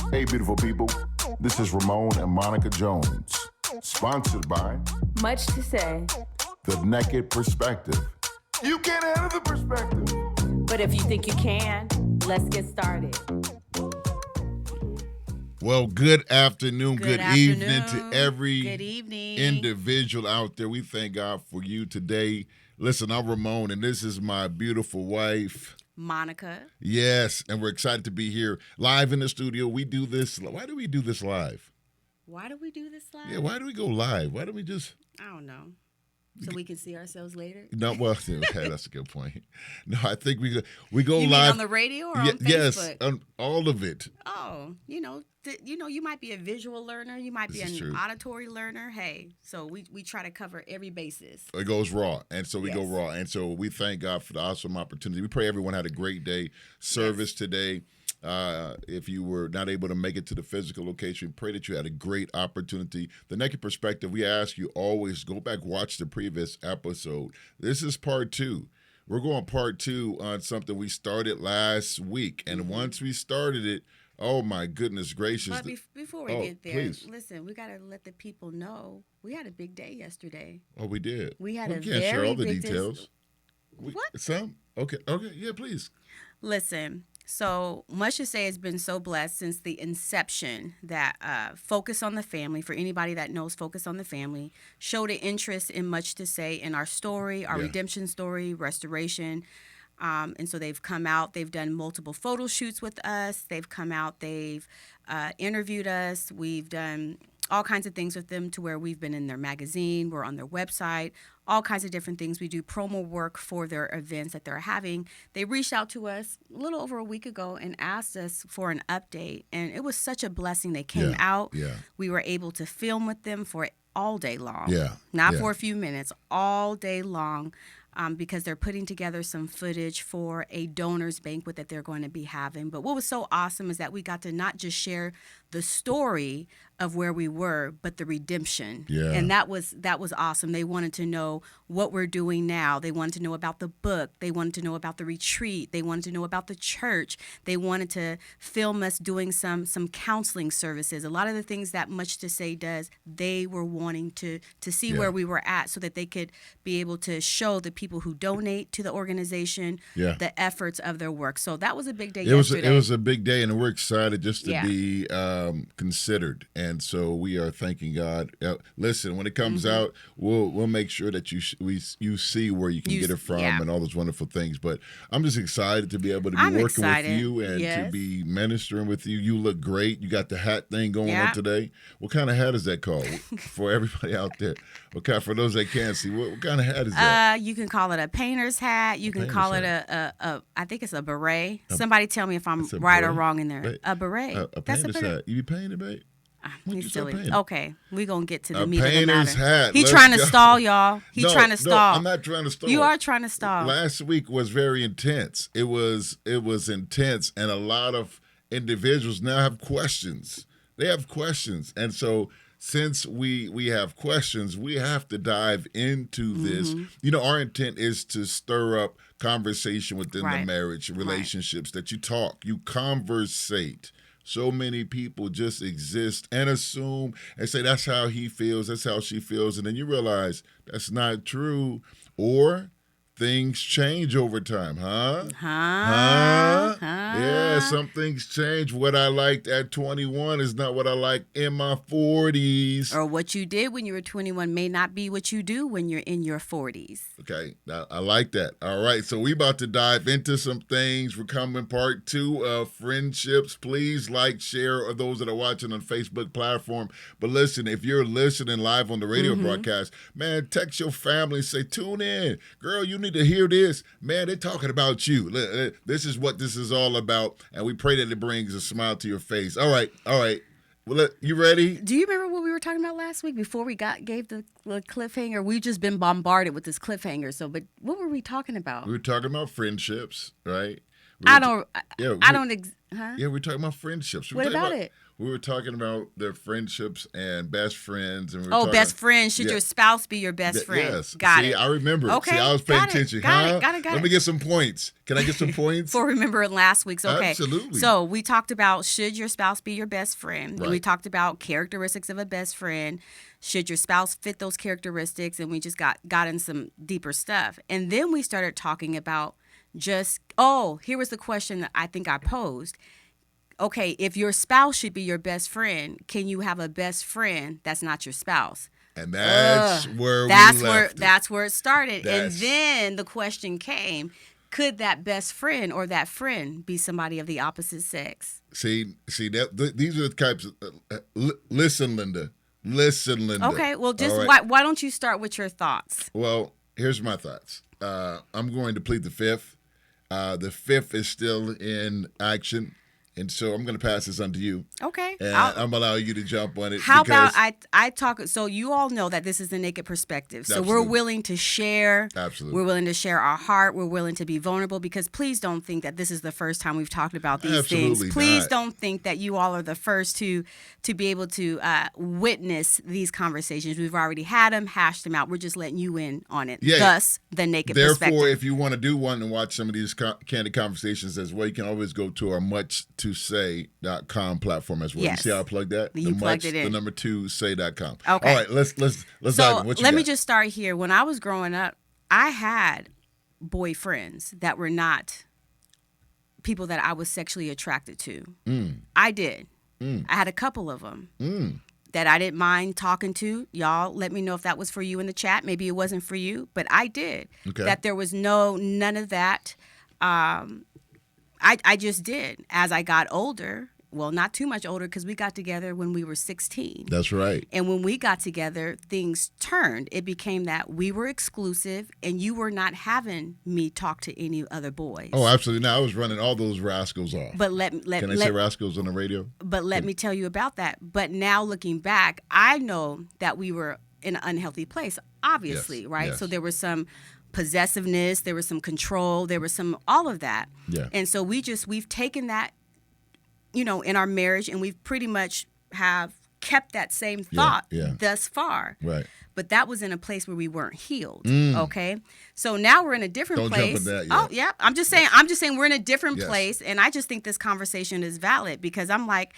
Hey, beautiful people. This is Romone and Monica Jones, sponsored by Much to Say. The Naked Perspective. You can't handle the perspective. But if you think you can, let's get started. Well, good afternoon, good evening to every good evening. individual out there. We thank God for you today. Listen, I'm Ramon, and this is my beautiful wife, Monica. Yes, and we're excited to be here live in the studio. We do this. Why do we do this live? Why do we do this live? Yeah, why do we go live? Why don't we just... I don't know. So we can see ourselves later? No, well, okay, that's a good point. No, I think we go you live. Mean on the radio or on Facebook? Yes, all of it. Oh, you might be a visual learner. You might be an auditory learner. Hey, so we try to cover every basis. It goes raw, and so we go raw. And so we thank God for the awesome opportunity. We pray everyone had a great day service today. If you were not able to make it to the physical location, pray that you had a great opportunity. The Naked Perspective, we ask you always go back, watch the previous episode. This is part 2. We're going part 2 on something we started last week. And once we started it, oh my goodness gracious. But before we get there, listen, we got to let the people know we had a big day yesterday. Oh, we did. We had a can't very share all the big details. What? Some? Okay, yeah, please. Listen. So Much to Say has been so blessed since the inception that Focus on the Family, for anybody that knows Focus on the Family, showed an interest in Much to Say in our story, our redemption story, restoration. And so they've come out, they've done multiple photo shoots with us. They've come out, they've interviewed us. We've done all kinds of things with them to where we've been in their magazine, we're on their website, all kinds of different things. We do promo work for their events that they're having. They reached out to us a little over a week ago and asked us for an update. And it was such a blessing. They came out. Yeah. We were able to film with them for all day long. Yeah. Not for a few minutes, all day long. Because they're putting together some footage for a donors banquet that they're going to be having. But what was so awesome is that we got to not just share the story of where we were, but the redemption. Yeah. And that was awesome. They wanted to know what we're doing now. They wanted to know about the book. They wanted to know about the retreat. They wanted to know about the church. They wanted to film us doing some counseling services. A lot of the things that Much to Say does, they were wanting to see where we were at so that they could be able to show the people who donate to the organization the efforts of their work. So that was a big day yesterday. It was a big day, and we're excited just to be considered. And so we are thanking God. Listen, when it comes out, we'll make sure that you see where you can get it from and all those wonderful things. But I'm just excited to be able to be working with you and to be ministering with you. You look great. You got the hat thing going on today. What kind of hat is that called for everybody out there? Okay, for those that can't see, what kind of hat is that? You can call it a painter's hat. You can call it a I think it's a beret. Somebody tell me if I'm right or wrong in there. A beret. A painter's hat. You be painted, babe? He's silly. Okay, we're going to get to the meat of the matter. Hat. He's trying to stall, y'all. He's trying to stall. No, I'm not trying to stall. You are trying to stall. Last week was very intense. It was intense, and a lot of individuals now have questions. They have questions. And so since we have questions, we have to dive into this. You know, our intent is to stir up conversation within the marriage relationships, that you talk, you conversate. So many people just exist and assume and say that's how he feels, that's how she feels, and then you realize that's not true, or things change over time, huh? Yeah, some things change. What I liked at 21 is not what I like in my 40s. Or what you did when you were 21 may not be what you do when you're in your 40s. Okay, I like that. All right, so we about to dive into some things. We're coming part 2 of friendships. Please like, share, or those that are watching on Facebook platform. But listen, if you're listening live on the radio broadcast, man, text your family and say, tune in. Girl, you need to hear this. Man, they're talking about you. This is what this is all about, and we pray that it brings a smile to your face. All right. Well, you ready? Do you remember what we were talking about last week before we gave the cliffhanger? We've just been bombarded with this cliffhanger. But what were we talking about? We were talking about friendships, right? I don't. Yeah, I don't. Huh? Yeah, we're talking about friendships. What about it? We were talking about their friendships and best friends, and we were Oh, talking, best friend. Should your spouse be your best friend? Yes. Got See, it. I remember. Okay. See, I was paying Got it. attention. Got huh? it. Let me get some points. Can I get some points? For remembering last week's. Okay. Absolutely. So we talked about should your spouse be your best friend, and we Right. talked about characteristics of a best friend. Should your spouse fit those characteristics? And we just got in some deeper stuff, and then we started talking about here was the question that I think I posed. Okay, if your spouse should be your best friend, can you have a best friend that's not your spouse? And that's where That's we where left it. that's where it started. That's- And then the question came, could that best friend or that friend be somebody of the opposite sex? See these are the types of listen, Linda. Okay, well, just All right. why don't you start with your thoughts? Well, here's my thoughts. I'm going to plead the fifth. The fifth is still in action. And so I'm going to pass this on to you. Okay. And I'm allowing you to jump on it. How because, about I talk, so you all know that this is the naked perspective. So Absolutely. we're willing to share. Absolutely. We're willing to share our heart. We're willing to be vulnerable because please don't think that this is the first time we've talked about these Absolutely things. Please not. don't think that you all are the first to be able to witness these conversations. We've already had them, hashed them out. We're just letting you in on it. Yeah. Thus, the naked Therefore, perspective. if you want to do one and watch some of these candid conversations as well, you can always go to our much2say.com platform as well. Yes. You see how I plugged that? You plugged it in. The number 2 say.com. Okay. All right, let's dive So in. What you let me got? just start here. When I was growing up, I had boyfriends that were not people that I was sexually attracted to. I did. I had a couple of them that I didn't mind talking to. Y'all let me know if that was for you in the chat. Maybe it wasn't for you, but I did. Okay. That there was none of that. I just did. As I got older, well, not too much older because we got together when we were 16. That's right. And when we got together, things turned. It became that we were exclusive and you were not having me talk to any other boys. Oh, absolutely. Now I was running all those rascals off. But Can I say rascals on the radio? But let me tell you about that. But now looking back, I know that we were in an unhealthy place, obviously, Yes, right? yes. So there was some possessiveness, there was some control, there was some all of that. Yeah. And so we've taken that, in our marriage, and we've pretty much have kept that same thought yeah. thus far. Right. But that was in a place where we weren't healed. Okay. So now we're in a different Don't place. jump in that yet. Oh, yeah. I'm just saying we're in a different Yes. place. And I just think this conversation is valid because I'm like,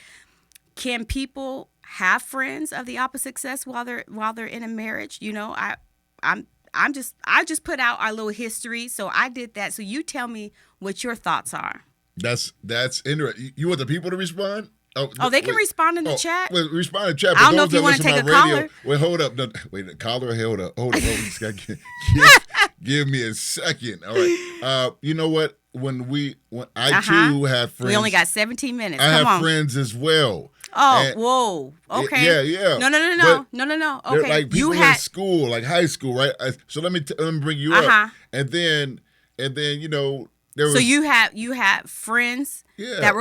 can people have friends of the opposite sex while they're in a marriage? I just put out our little history. So I did that. So you tell me what your thoughts are. That's interesting. You want the people to respond? Oh, they can respond in the chat. Well, respond in the chat. I don't know those if you that want to listen take to a my radio, caller. Wait, hold up. No, wait, caller, hold up. We just got give me a second. All right. You know what? When I too had friends. We only got 17 minutes. I Come have on. friends as well. Oh, And- whoa. Okay. Yeah. No. They're Okay. like people in school, like high school, right? So let me bring you up. And then there was. So you had friends Yeah. that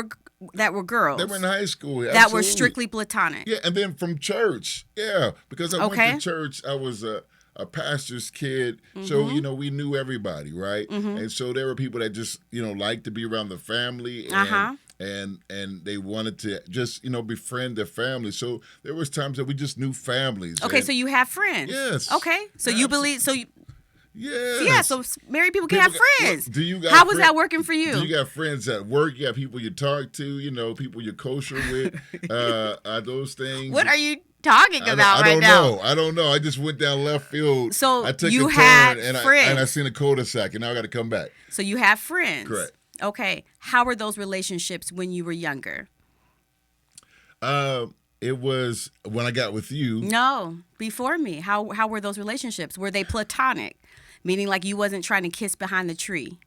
were girls They were in high school. that Absolutely. were strictly platonic. Yeah, and then from church. Yeah, because I Okay. went to church. I was a pastor's kid, so we knew everybody, right? And so there were people that just liked to be around the family, and they wanted to just befriend their family. So there was times that we just knew families. Okay, and, so you have friends. Yes. Okay, so you believe so. yes. Yeah, so married people can have friends. Do you got How was friend- that working for you? Do you got friends at work? You got people you talk to, people you're kosher with. Are those things? What are you talking about I right now? I don't know. I just went down left field. So I took you a had turn and friends. I seen a cul-de-sac, and now I got to come back. So you have friends. Correct. Okay. How were those relationships when you were younger? It was when I got with you. No, before me. How were those relationships? Were they platonic? Meaning like you wasn't trying to kiss behind the tree.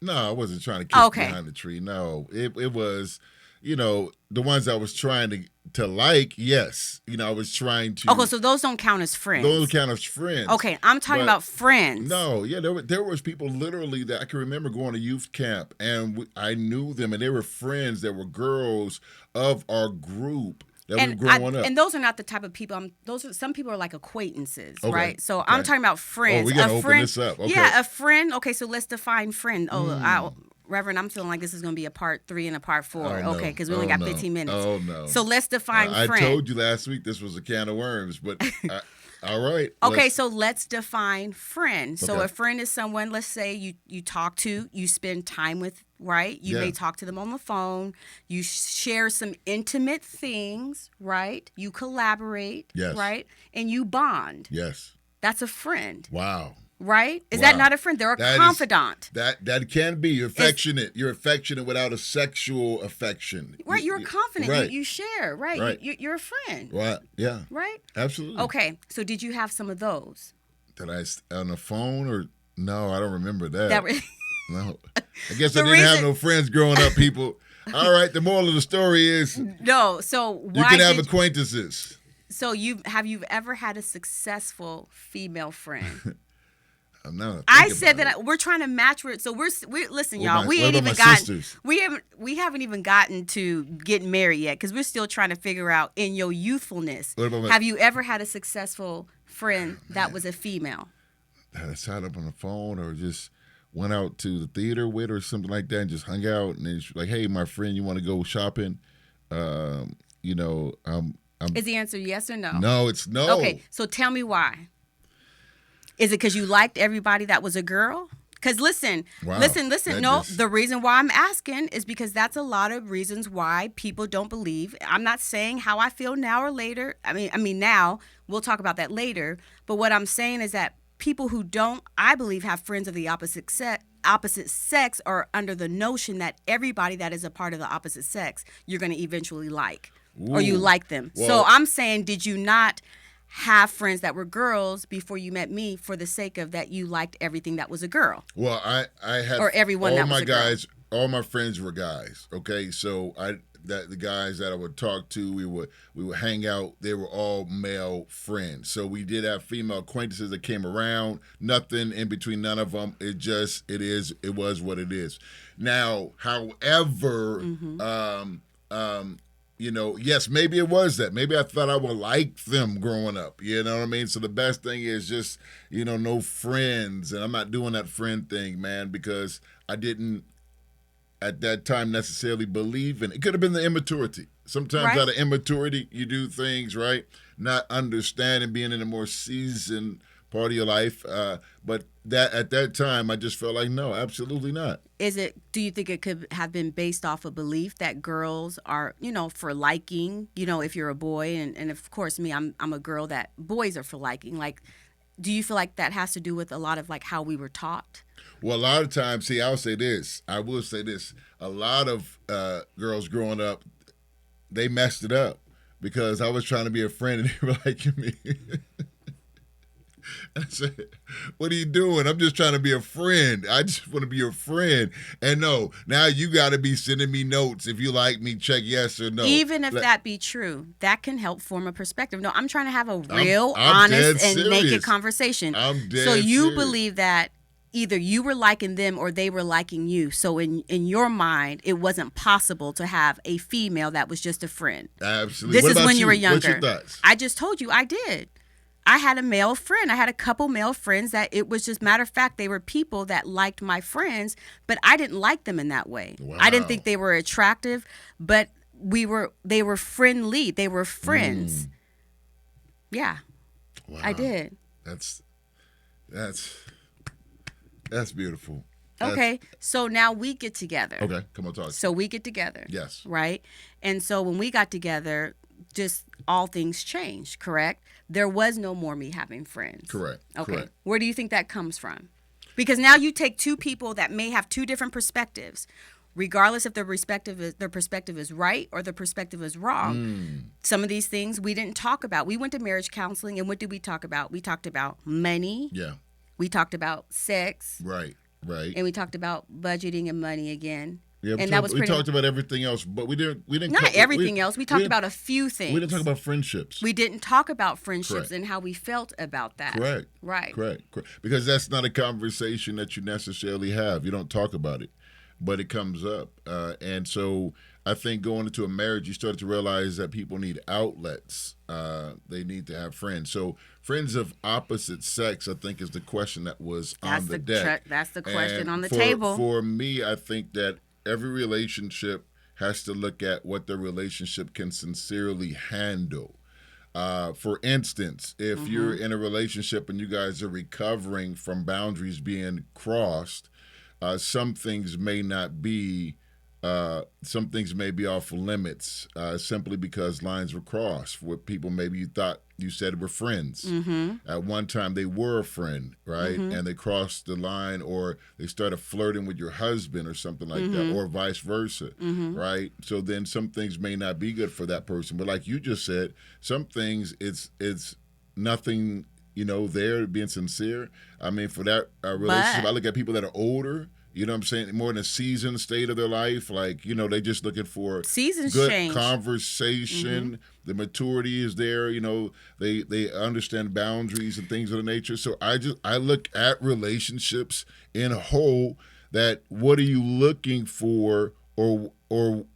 No, I wasn't trying to kiss Okay. behind the tree. No, it was, the ones I was trying to like. Yes, I was trying to. Okay, so those don't count as friends. Those count as friends. Okay, I'm talking But- about friends. No, yeah, there was people literally that I can remember going to youth camp, and I knew them, and they were friends. There were girls of our group that were growing up. And those are not the type of people. Some people are like acquaintances, Okay, right? So I'm okay. talking about friends. Oh, we gotta A open friend, this up. Okay. Yeah, a friend. Okay, so let's define friend. Reverend, I'm feeling like this is going to be a part 3 and a part 4. Oh, no. Okay, because we only got no. 15 minutes. Oh, no. So let's define I friend. told you last week this was a can of worms, but all right. Okay, so let's define friend. So Okay. a friend is someone, let's say you talk to, you spend time with, right? You may Yeah. talk to them on the phone. You share some intimate things, right? You collaborate, Yes. right? And you bond. Yes. That's a friend, Wow. right? Is Wow. that not a friend? They're a That is- confidant. That can be. You're affectionate. You're affectionate without a sexual affection. Right, you're confident. Right. You share, right? Right. You're a friend, Right. Yeah. right? Absolutely. Okay, so did you have some of those? Did I on the phone or no? I don't remember that. That were, No. I guess The I didn't have reason- no friends growing up. People. All right. The moral of the story is no. So why you can have did, acquaintances. so have you ever had a successful female friend? I'm not. I said that we're trying to match with. So we're listen, What y'all. about- We what ain't about even my gotten. sisters? We haven't even gotten to getting married yet because we're still trying to figure out in your youthfulness. What about my- Have you ever had a successful friend that was a female? That I sat up on the phone or just went out to the theater with or something like that and just hung out and then she's like, hey, my friend, you want to go shopping? You know, I'm Is the answer yes or no? no, it's no. Okay, so tell me why. Is it because you liked everybody that was a girl? Because listen, Wow. listen. That No, just- the reason why I'm asking is because that's a lot of reasons why people don't believe. I'm not saying how I feel now or later. I mean now. We'll talk about that later. But what I'm saying is that people who don't, I believe, have friends of the opposite sex are under the notion that everybody that is a part of the opposite sex you're going to eventually like, or you Ooh. like them. So Well- I'm saying, did you not have friends that were girls before you met me for the sake of that you liked everything that was a girl? Well, I had Or everyone all that was my a girl. guys, all my friends were guys. Okay, so the guys that I would talk to, we would hang out. They were all male friends. So we did have female acquaintances that came around. Nothing in between, none of them. It was what it is. Now, however, you know, yes, maybe it was that. Maybe I thought I would like them growing up. You know what I mean? So the best thing is just, you know, no friends. And I'm not doing that friend thing, man, because I didn't at that time necessarily believe in it. It could have been the immaturity. Sometimes Right. out of immaturity, you do things, right? Not understanding, being in a more seasoned part of your life. But that at that time, I just felt like, no, absolutely not. Do you think it could have been based off a belief that girls are, for liking, if you're a boy, and of course me, I'm a girl, that boys are for liking. Like, do you feel like that has to do with a lot of like how we were taught? Well, a lot of times, I will say this. A lot of girls growing up, they messed it up because I was trying to be a friend and they were liking me. I said, what are you doing? I'm just trying to be a friend. I just want to be your friend. And no, now you got to be sending me notes. If you like me, check yes or no. Even if that be true, that can help form a perspective. No, I'm trying to have a real, honest, dead and naked serious. conversation. I'm dead So you serious. believe that either you were liking them or they were liking you. So in your mind, it wasn't possible to have a female that was just a friend. Absolutely. This What is about when you were What's younger. your thoughts? I just told you I did. I had a male friend. I had a couple male friends that it was just matter of fact, they were people that liked my friends, but I didn't like them in that way. I didn't Wow. think they were attractive, but they were friendly. They were friends. Yeah, Wow. I did. That's beautiful. Okay, so now we get together. Okay, come on, talk. So we get together. Yes. Right? And so when we got together, just all things changed, correct? There was no more me having friends. Correct. Okay. Correct. Where do you think that comes from? Because now you take two people that may have two different perspectives, regardless if their perspective is right or their perspective is wrong. Some of these things we didn't talk about. We went to marriage counseling, and what did we talk about? We talked about money. Yeah. We talked about sex. Right. Right. And we talked about budgeting and money again. Yeah, and that was we pretty talked about everything else, but we didn't. not everything else. We talked about a few things. We didn't talk about friendships. We didn't talk about friendships Correct. and how we felt about that. Correct. Right. Correct. Because that's not a conversation that you necessarily have. You don't talk about it. but it comes up. And so I think going into a marriage, you start to realize that people need outlets. They need to have friends. So friends of opposite sex, I think, is the question that was on the deck. That's the question And on the table. For me, I think that every relationship has to look at what the relationship can sincerely handle. For instance, if you're in a relationship and you guys are recovering from boundaries being crossed, some things may not be, some things may be off limits simply because lines were crossed with people maybe you thought you said were friends. At one time they were a friend, right? And they crossed the line, or they started flirting with your husband or something like that, or vice versa, right? So then some things may not be good for that person. But like you just said, some things it's nothing, there being sincere. I mean, for that relationship, I look at people that are older. You know what I'm saying? More in a seasoned state of their life. Like, they just looking for Seasons good change. conversation. The maturity is there. They understand boundaries and things of the nature. So I look at relationships in a whole, that what are you looking for, or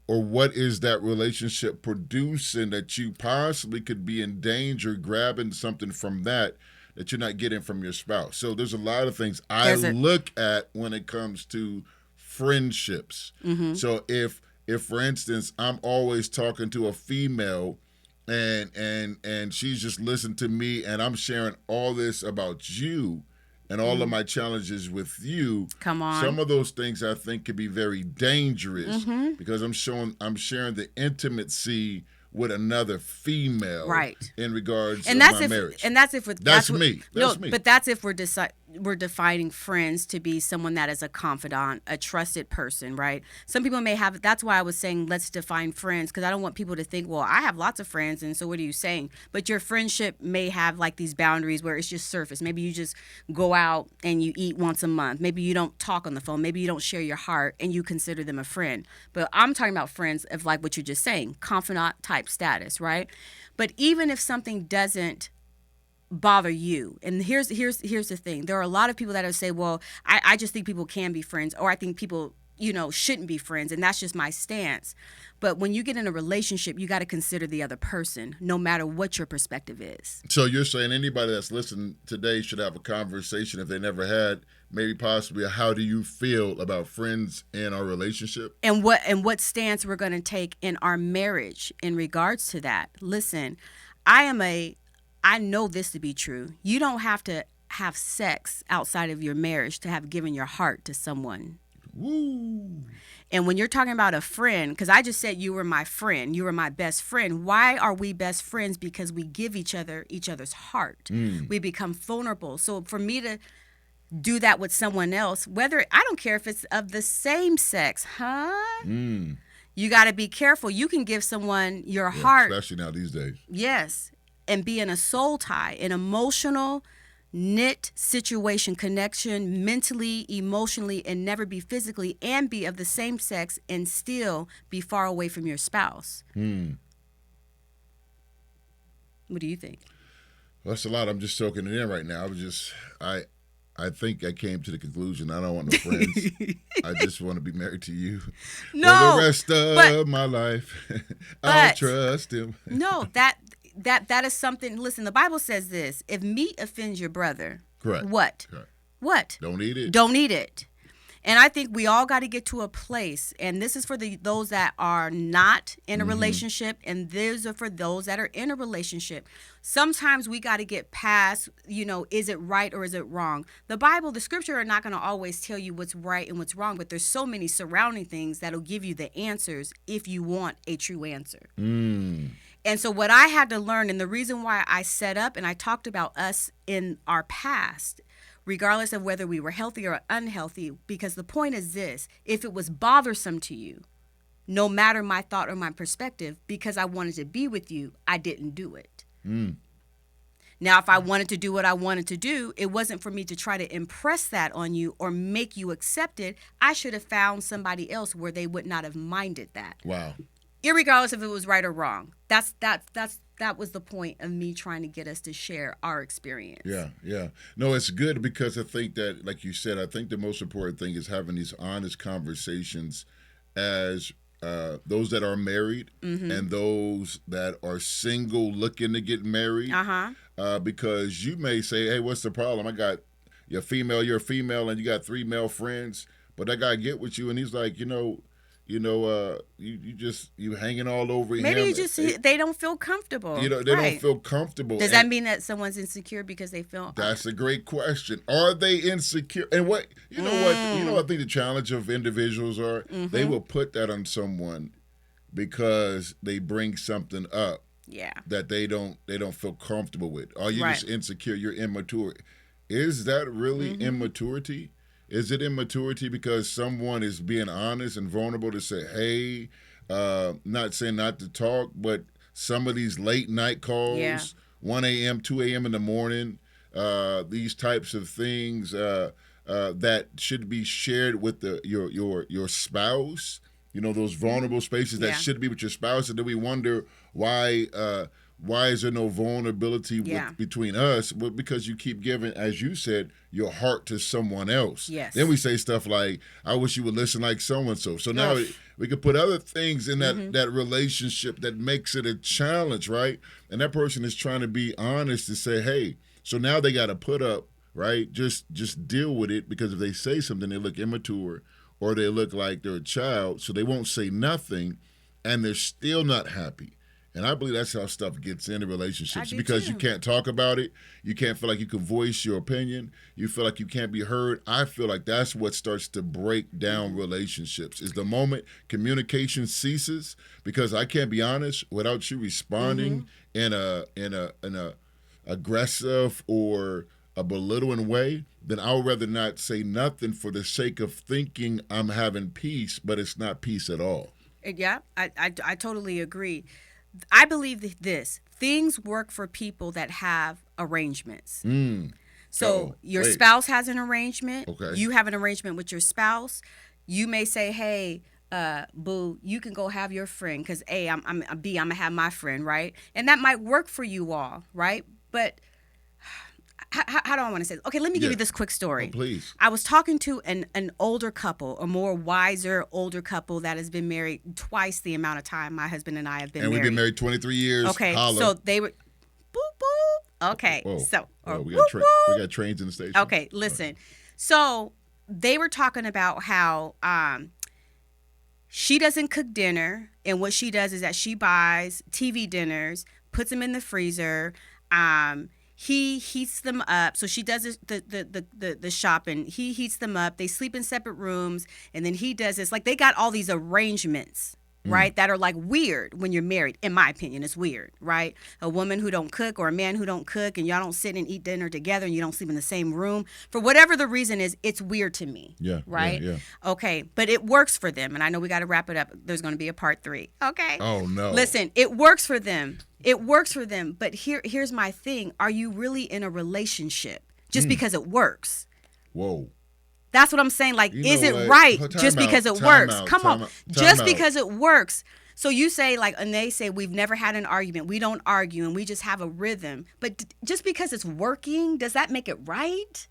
what is that relationship producing that you possibly could be in danger grabbing something from that you're not getting from your spouse. So there's a lot of things I look at when it comes to friendships. So if for instance, I'm always talking to a female and she's just listening to me and I'm sharing all this about you and all of my challenges with you. Come on. Some of those things I think could be very dangerous because I'm sharing the intimacy with another female, right? In regards and to that's my if, marriage. And that's if that's me. That's me. But that's if we're defining friends to be someone that is a confidant, a trusted person, right? Some people may have. That's why I was saying let's define friends, because I don't want people to think, well, I have lots of friends, and so what are you saying? But your friendship may have like these boundaries where it's just surface. Maybe you just go out and you eat once a month. Maybe you don't talk on the phone. Maybe you don't share your heart, and you consider them a friend. But I'm talking about friends of like what you're just saying, confidant type status, right? But even if something doesn't bother you, and here's the thing, there are a lot of people that will say, well, I just think people can be friends, or I think people shouldn't be friends, and that's just my stance. But when you get in a relationship, you got to consider the other person, no matter what your perspective is. So you're saying anybody that's listening today should have a conversation, if they never had, maybe possibly, how do you feel about friends in our relationship? And what stance we're going to take in our marriage in regards to that. Listen, I know this to be true. You don't have to have sex outside of your marriage to have given your heart to someone. Woo. And when you're talking about a friend, because I just said you were my friend, you were my best friend. Why are we best friends? Because we give each other's heart. We become vulnerable. So for me to do that with someone else, I don't care if it's of the same sex, you got to be careful. You can give someone your heart, especially now these days. Yes, and be in a soul tie, an emotional knit situation, connection, mentally, emotionally, and never be physically, and be of the same sex and still be far away from your spouse. What do you think? Well, that's a lot. I'm just soaking it in right now. I think I came to the conclusion I don't want no friends. I just want to be married to you for the rest of my life. I'll trust him. No, that is something. Listen, the Bible says this: if meat offends your brother, correct. What? Correct. What? Don't eat it. Don't eat it. And I think we all got to get to a place, and this is for those that are not in a relationship, and these are for those that are in a relationship. Sometimes we got to get past, is it right or is it wrong? The scripture are not going to always tell you what's right and what's wrong, but there's so many surrounding things that'll give you the answers if you want a true answer. And so what I had to learn, and the reason why I set up and I talked about us in our past, regardless of whether we were healthy or unhealthy, because the point is this: if it was bothersome to you, no matter my thought or my perspective, because I wanted to be with you, I didn't do it. Now, if I wanted to do what I wanted to do, it wasn't for me to try to impress that on you or make you accept it. I should have found somebody else where they would not have minded that. Wow. irregardless if it was right or wrong. That was the point of me trying to get us to share our experience. Yeah. No, it's good because I think that, like you said, I think the most important thing is having these honest conversations as those that are married and those that are single looking to get married. Because you may say, hey, what's the problem? I got you're a female, and you got 3 male friends, but that guy get with you, and he's like, you hanging all over him. Maybe you just they don't feel comfortable. They don't feel comfortable. Does that mean that someone's insecure because they feel? That's a great question. Are they insecure? And what I think the challenge of individuals are they will put that on someone because they bring something up. Yeah. That they don't feel comfortable with. Are you just insecure? You're immature. Is that really immaturity? Is it immaturity because someone is being honest and vulnerable to say, hey, not saying not to talk, but some of these late night calls, 1 a.m., 2 a.m. in the morning, these types of things that should be shared with your spouse, those vulnerable spaces that should be with your spouse. And then we wonder why is there no vulnerability between us? Well, because you keep giving, as you said, your heart to someone else. Yes. Then we say stuff like, I wish you would listen like so-and-so. So now we could put other things in that relationship that makes it a challenge, right? And that person is trying to be honest to say, hey, so now they got to put up, right? Just deal with it, because if they say something, they look immature or they look like they're a child, so they won't say nothing, and they're still not happy. And I believe that's how stuff gets into relationships, because you can't talk about it. You can't feel like you can voice your opinion. You feel like you can't be heard. I feel like that's what starts to break down relationships, is the moment communication ceases, because I can't be honest without you responding in a aggressive or a belittling way. Then I would rather not say nothing for the sake of thinking I'm having peace, but it's not peace at all. Yeah, I totally agree. I believe this. Things work for people that have arrangements. So your spouse has an arrangement. Okay. You have an arrangement with your spouse. You may say, hey, boo, you can go have your friend because A, I'm going to have my friend, right? And that might work for you all, right? But how do I want to say this? Okay, let me give you this quick story. Oh, please. I was talking to an older couple, a more wiser older couple that has been married twice the amount of time my husband and I have been married. And we've been married 23 years. Okay, Holla. so they were, boop, boop. Okay, so. We whoop, got trains in the station. Okay, listen. So they were talking about how she doesn't cook dinner, and what she does is that she buys TV dinners, puts them in the freezer, he heats them up. So she does the shopping. He heats them up. They sleep in separate rooms. And then he does this. Like, they got all these arrangements, right, that are like weird when you're married. In my opinion, it's weird, right? A woman who don't cook or a man who don't cook, and y'all don't sit and eat dinner together, and you don't sleep in the same room. For whatever the reason is, it's weird to me. Yeah. Right? Yeah. Okay. But it works for them. And I know we got to wrap it up. There's going to be a part 3. Okay. Oh, no. Listen, it works for them. It works for them, but here's my thing. Are you really in a relationship just because it works? Whoa. That's what I'm saying. Like, is it what? right Time just out, because it time works? out, Come time on. out, Just time because it works. So you say, like, and they say, we've never had an argument. We don't argue, and we just have a rhythm. But just because it's working, does that make it right?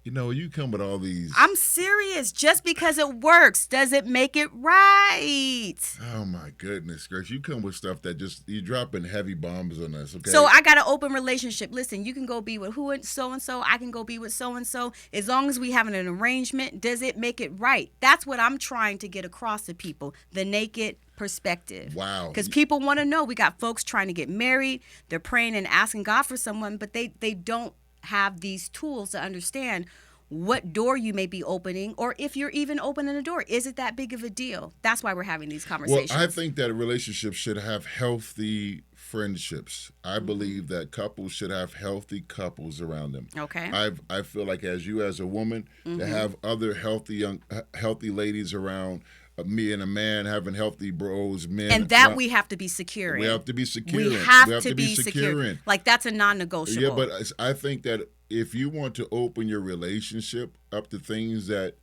You come with all these. I'm serious. Just because it works, does it make it right? Oh my goodness, Grace! You come with stuff that you dropping heavy bombs on us. Okay. So I got an open relationship. Listen, you can go be with who and so. I can go be with so and so. As long as we have an arrangement, does it make it right? That's what I'm trying to get across to people. The naked perspective. Wow. Because people want to know. We got folks trying to get married. They're praying and asking God for someone, but they don't have these tools to understand what door you may be opening, or if you're even opening a door. Is it that big of a deal? That's why we're having these conversations. Well, I think that a relationship should have healthy friendships. I believe that couples should have healthy couples around them. Okay. I feel like as a woman, to have other healthy ladies around, me and a man having healthy bros, men. And that we have to be secure in. We have to be secure. We have to be secure. Like, that's a non-negotiable. Yeah, but I think that if you want to open your relationship up to things that,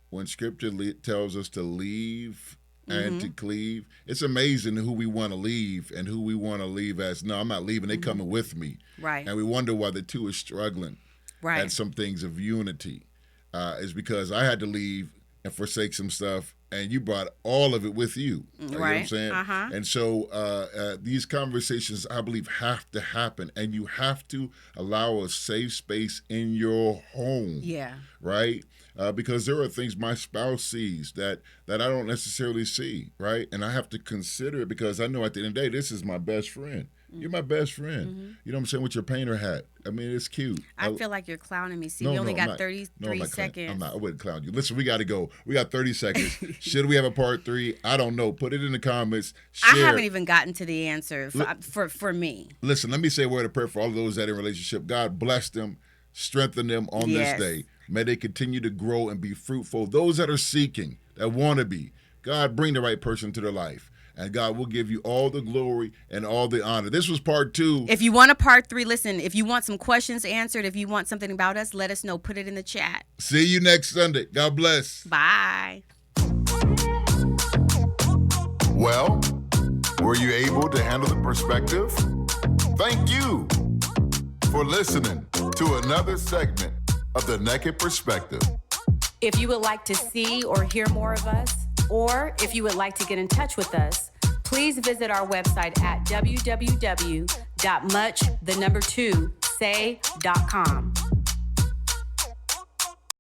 when Scripture tells us to leave and to cleave. It's amazing who we want to leave and who we want to leave as, no, I'm not leaving. They coming with me. Right. And we wonder why the two is struggling at some things of unity. Is because I had to leave and forsake some stuff, and you brought all of it with you. You know what I'm saying? And so these conversations, I believe, have to happen, and you have to allow a safe space in your home. Yeah. Right? Because there are things my spouse sees that I don't necessarily see, right? And I have to consider it because I know at the end of the day, this is my best friend. You're my best friend. You know what I'm saying? With your painter hat. I mean, it's cute. I feel like you're clowning me. See, we only got 33 seconds. I'm not. I wouldn't clown you. Listen, we got to go. We got 30 seconds. Should we have a part 3? I don't know. Put it in the comments. Share. I haven't even gotten to the answer for me. Listen, let me say a word of prayer for all of those that are in a relationship. God bless them, strengthen them on this day. May they continue to grow and be fruitful. Those that are seeking, that want to be, God, bring the right person to their life. And God will give you all the glory and all the honor. This was part 2. If you want a part 3, listen, if you want some questions answered, if you want something about us, let us know. Put it in the chat. See you next Sunday. God bless. Bye. Well, were you able to handle the perspective? Thank you for listening to another segment of The Naked Perspective. If you would like to see or hear more of us, or if you would like to get in touch with us, please visit our website at www.much2say.com.